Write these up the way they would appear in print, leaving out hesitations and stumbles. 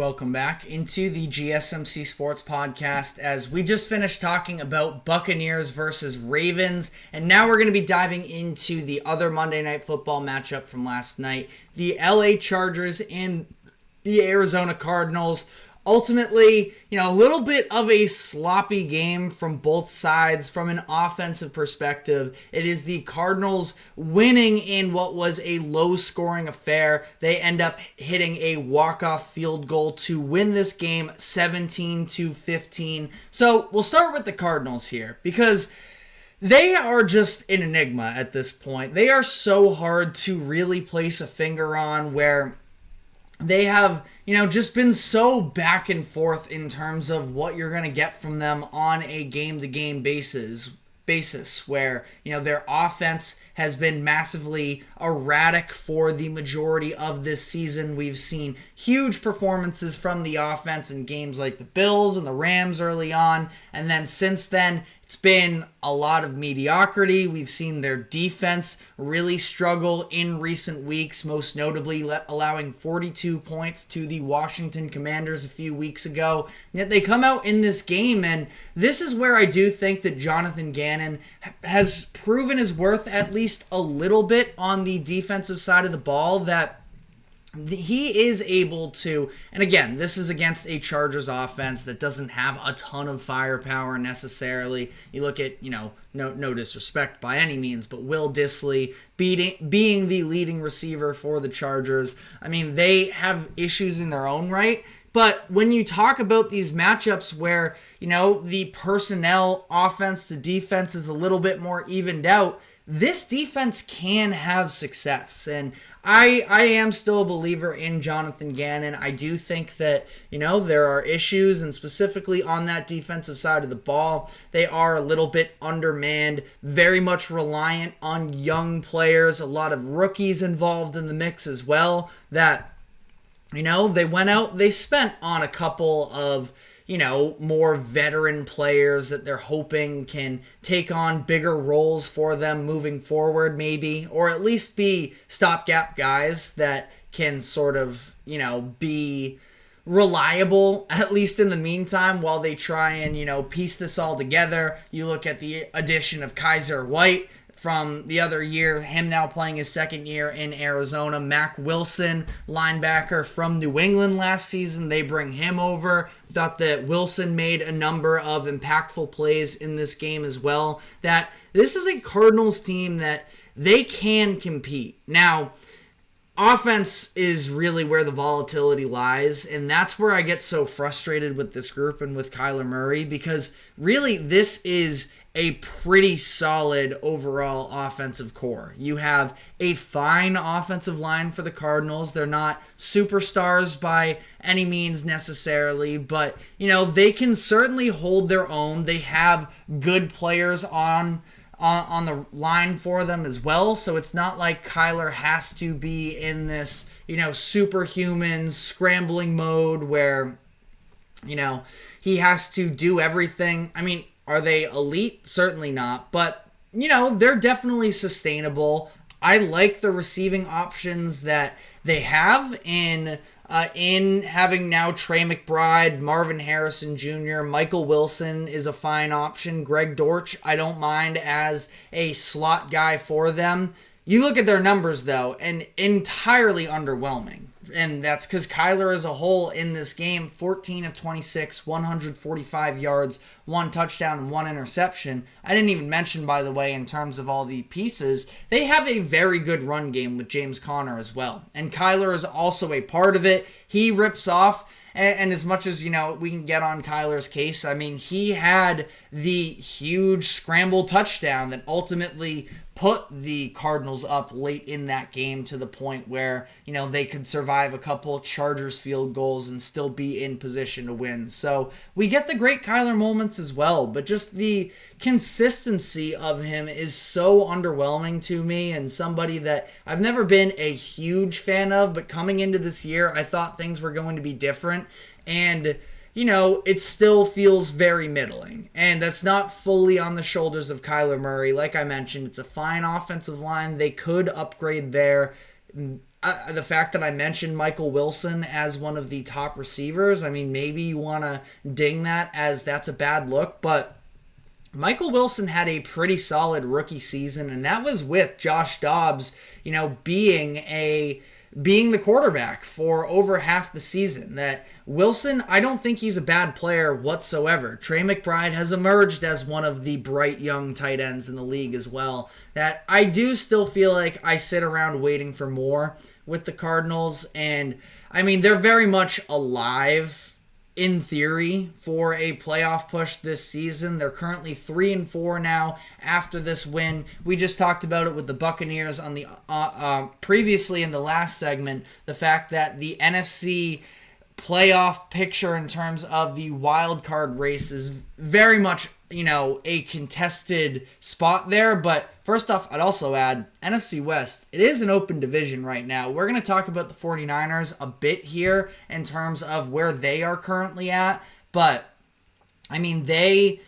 Welcome back into the GSMC Sports Podcast as we just finished talking about Buccaneers versus Ravens, and now we're going to be diving into the other Monday Night Football matchup from last night, the LA Chargers and the Arizona Cardinals. Ultimately, a little bit of a sloppy game from both sides from an offensive perspective. It is the Cardinals winning in what was a low-scoring affair. They end up hitting a walk-off field goal to win this game 17-15. So we'll start with the Cardinals here because they are just an enigma at this point. They are so hard to really place a finger on, where they have, just been so back and forth in terms of what you're going to get from them on a game-to-game basis where, their offense has been massively erratic for the majority of this season. We've seen huge performances from the offense in games like the Bills and the Rams early on, and then since then, it's been a lot of mediocrity. We've seen their defense really struggle in recent weeks, most notably allowing 42 points to the Washington Commanders a few weeks ago. Yet they come out in this game, and this is where I do think that Jonathan Gannon has proven his worth at least a little bit on the defensive side of the ball, that he is able to, and again, this is against a Chargers offense that doesn't have a ton of firepower necessarily. You look at, no disrespect by any means, but Will Dissly being the leading receiver for the Chargers. I mean, they have issues in their own right. But when you talk about these matchups where, the personnel, offense to defense is a little bit more evened out, this defense can have success. And I am still a believer in Jonathan Gannon. I do think that, there are issues, and specifically on that defensive side of the ball, they are a little bit undermanned, very much reliant on young players, a lot of rookies involved in the mix as well, that, they went out, they spent on a couple of, more veteran players that they're hoping can take on bigger roles for them moving forward maybe, or at least be stopgap guys that can sort of, be reliable, at least in the meantime, while they try and, piece this all together. You look at the addition of Kaiser White from the other year, him now playing his second year in Arizona. Mack Wilson, linebacker from New England last season, they bring him over. Thought that Wilson made a number of impactful plays in this game as well. That this is a Cardinals team that they can compete. Now, offense is really where the volatility lies, and that's where I get so frustrated with this group and with Kyler Murray, because really this is a pretty solid overall offensive core. You have a fine offensive line for the Cardinals. They're not superstars by any means necessarily, but they can certainly hold their own. They have good players on the line for them as well, so it's not like Kyler has to be in this superhuman scrambling mode where he has to do everything. I mean, are they elite? Certainly not. But, they're definitely sustainable. I like the receiving options that they have in having now Trey McBride, Marvin Harrison Jr., Michael Wilson is a fine option. Greg Dortch, I don't mind as a slot guy for them. You look at their numbers, though, and entirely underwhelming. And that's because Kyler as a whole in this game, 14 of 26, 145 yards, 1 touchdown, and 1 interception. I didn't even mention, by the way, in terms of all the pieces, they have a very good run game with James Conner as well. And Kyler is also a part of it. He rips off. And as much as, we can get on Kyler's case, I mean, he had the huge scramble touchdown that ultimately put the Cardinals up late in that game to the point where, they could survive a couple Chargers field goals and still be in position to win. So we get the great Kyler moments as well, but just the consistency of him is so underwhelming to me, and somebody that I've never been a huge fan of, but coming into this year, I thought things were going to be different, and it still feels very middling. And that's not fully on the shoulders of Kyler Murray. Like I mentioned, it's a fine offensive line. They could upgrade there. the fact that I mentioned Michael Wilson as one of the top receivers, I mean, maybe you want to ding that as that's a bad look, but Michael Wilson had a pretty solid rookie season, and that was with Josh Dobbs, being the quarterback for over half the season. That Wilson, I don't think he's a bad player whatsoever. Trey McBride has emerged as one of the bright young tight ends in the league as well. That I do still feel like I sit around waiting for more with the Cardinals, and I mean, they're very much alive in theory for a playoff push this season. They're currently 3-4 now after this win. We just talked about it with the Buccaneers on the previously in the last segment, the fact that the NFC playoff picture in terms of the wild card race is very much, a contested spot there. But first off, I'd also add NFC West. It is an open division right now. We're going to talk about the 49ers a bit here in terms of where they are currently at. But, I mean, they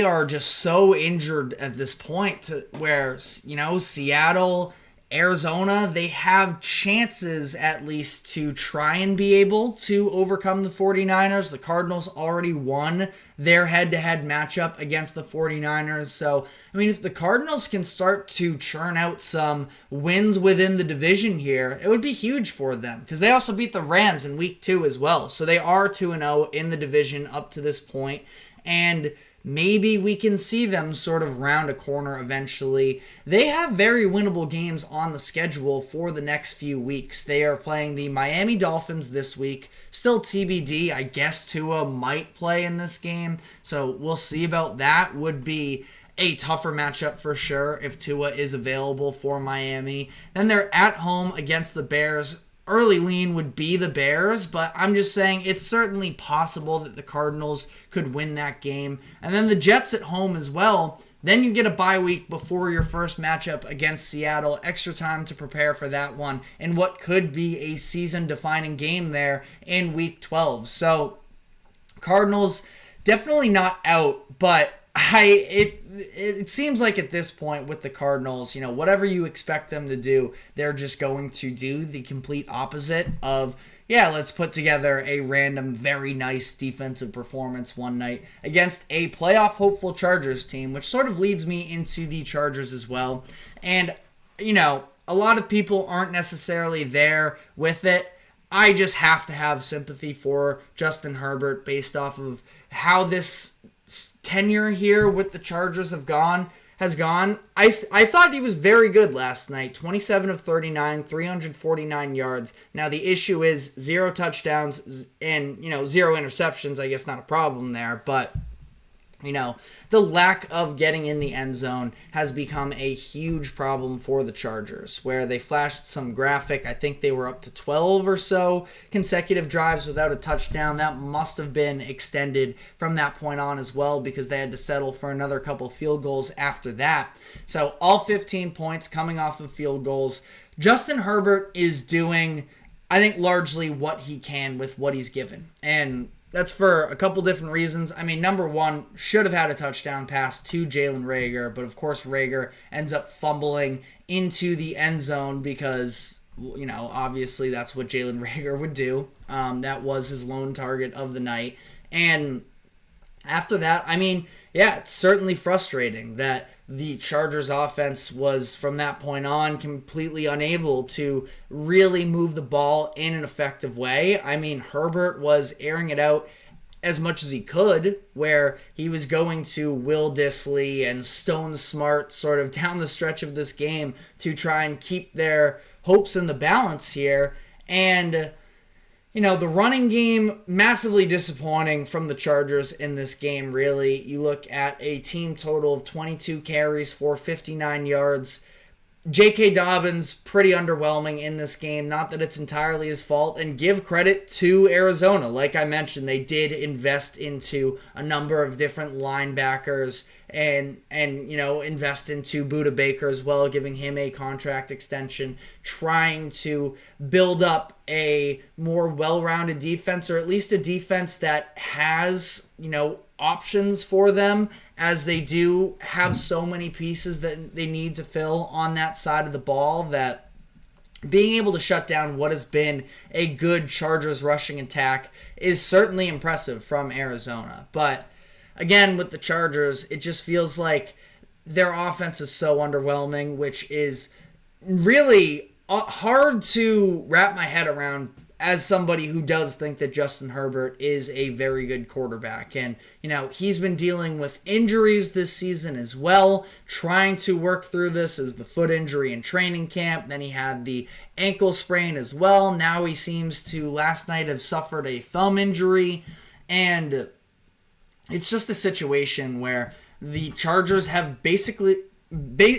are just so injured at this point to where, Seattle, Arizona, they have chances at least to try and be able to overcome the 49ers. The Cardinals already won their head-to-head matchup against the 49ers. So, I mean, if the Cardinals can start to churn out some wins within the division here, it would be huge for them because they also beat the Rams in week 2 as well. So they are 2-0 in the division up to this point. And maybe we can see them sort of round a corner eventually. They have very winnable games on the schedule for the next few weeks. They are playing the Miami Dolphins this week. Still TBD. I guess Tua might play in this game, so we'll see about that. Would be a tougher matchup for sure if Tua is available for Miami. Then they're at home against the Bears. Early lean would be the Bears, but I'm just saying it's certainly possible that the Cardinals could win that game. And then the Jets at home as well. Then you get a bye week before your first matchup against Seattle. Extra time to prepare for that one in what could be a season-defining game there in week 12. So Cardinals definitely not out, but it seems like at this point with the Cardinals, whatever you expect them to do, they're just going to do the complete opposite of, let's put together a random, very nice defensive performance one night against a playoff hopeful Chargers team, which sort of leads me into the Chargers as well. And, a lot of people aren't necessarily there with it. I just have to have sympathy for Justin Herbert based off of how this tenure here with the Chargers has gone. I thought he was very good last night. 27 of 39, 349 yards. Now the issue is 0 touchdowns and 0 interceptions. I guess not a problem there, but the lack of getting in the end zone has become a huge problem for the Chargers, where they flashed some graphic. I think they were up to 12 or so consecutive drives without a touchdown. That must have been extended from that point on as well because they had to settle for another couple field goals after that. So all 15 points coming off of field goals. Justin Herbert is doing, I think, largely what he can with what he's given. And that's for a couple different reasons. I mean, number one, should have had a touchdown pass to Jalen Reagor, but of course Reagor ends up fumbling into the end zone because, obviously that's what Jalen Reagor would do. That was his lone target of the night. And after that, I mean, it's certainly frustrating that the Chargers offense was, from that point on, completely unable to really move the ball in an effective way. I mean, Herbert was airing it out as much as he could, where he was going to Will Dissly and Stone Smart sort of down the stretch of this game to try and keep their hopes in the balance here. And the running game, massively disappointing from the Chargers in this game, really. You look at a team total of 22 carries for 59 yards. J.K. Dobbins, pretty underwhelming in this game. Not that it's entirely his fault. And give credit to Arizona. Like I mentioned, they did invest into a number of different linebackers and invest into Budda Baker as well, giving him a contract extension, trying to build up a more well-rounded defense, or at least a defense that has, options for them, as they do have so many pieces that they need to fill on that side of the ball that, being able to shut down what has been a good Chargers rushing attack is certainly impressive from Arizona. But again, with the Chargers, it just feels like their offense is so underwhelming, which is really hard to wrap my head around as somebody who does think that Justin Herbert is a very good quarterback. And, he's been dealing with injuries this season as well, trying to work through this. It was the foot injury in training camp. Then he had the ankle sprain as well. Now he seems to, last night, have suffered a thumb injury. And it's just a situation where the Chargers have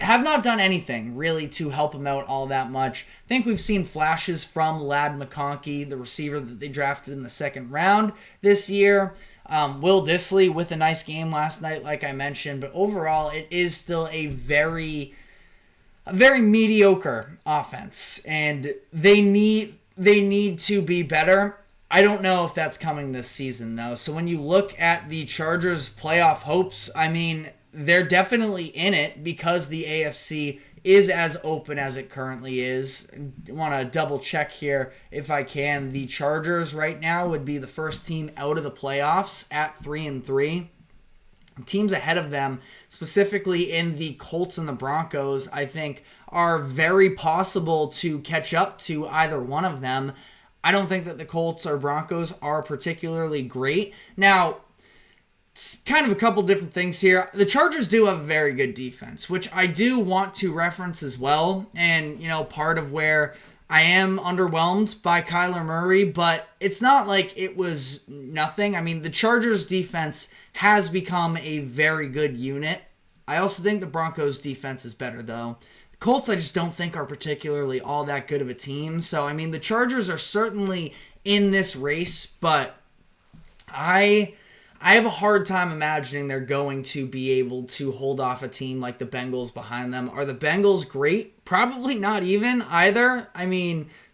have not done anything really to help him out all that much. I think we've seen flashes from Ladd McConkey, the receiver that they drafted in the second round this year. Will Dissly with a nice game last night, like I mentioned, but overall it is still a very mediocre offense, and they need to be better. I don't know if that's coming this season though. So when you look at the Chargers' playoff hopes, they're definitely in it because the AFC is as open as it currently is. I want to double check here if I can. The Chargers right now would be the first team out of the playoffs at 3-3. Teams ahead of them, specifically in the Colts and the Broncos, I think are very possible to catch up to either one of them. I don't think that the Colts or Broncos are particularly great. Now, it's kind of a couple different things here. The Chargers do have a very good defense, which I do want to reference as well. And, part of where I am underwhelmed by Kyler Murray, but it's not like it was nothing. The Chargers defense has become a very good unit. I also think the Broncos defense is better, though. The Colts, I just don't think are particularly all that good of a team. So, the Chargers are certainly in this race, but I have a hard time imagining they're going to be able to hold off a team like the Bengals behind them. Are the Bengals great? Probably not even either.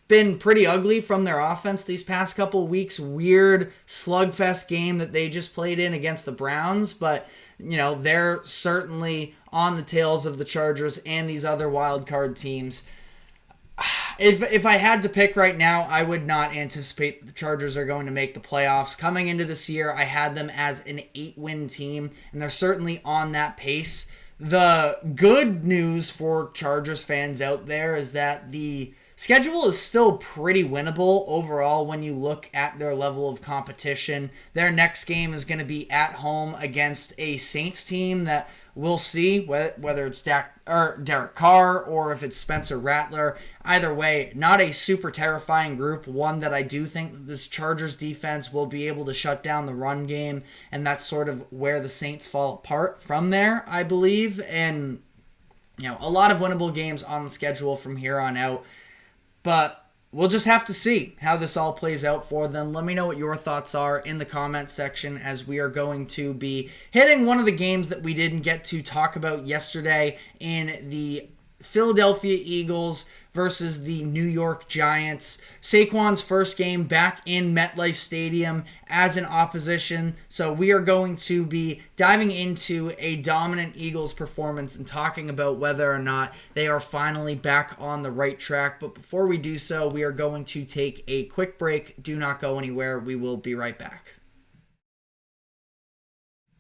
Been pretty ugly from their offense these past couple weeks. Weird slugfest game that they just played in against the Browns. But, they're certainly on the tails of the Chargers and these other wild card teams. If I had to pick right now, I would not anticipate the Chargers are going to make the playoffs. Coming into this year, I had them as an 8-win team, and they're certainly on that pace. The good news for Chargers fans out there is that the schedule is still pretty winnable overall when you look at their level of competition. Their next game is going to be at home against a Saints team that we'll see whether it's Derek Carr or if it's Spencer Rattler. Either way, not a super terrifying group. One that I do think that this Chargers defense will be able to shut down the run game, and that's sort of where the Saints fall apart from there, I believe. And, a lot of winnable games on the schedule from here on out. But we'll just have to see how this all plays out for them. Let me know what your thoughts are in the comment section, as we are going to be hitting one of the games that we didn't get to talk about yesterday in the Philadelphia Eagles versus the New York Giants. Saquon's first game back in MetLife Stadium as an opposition. So we are going to be diving into a dominant Eagles performance and talking about whether or not they are finally back on the right track. But before we do so, we are going to take a quick break. Do not go anywhere. We will be right back.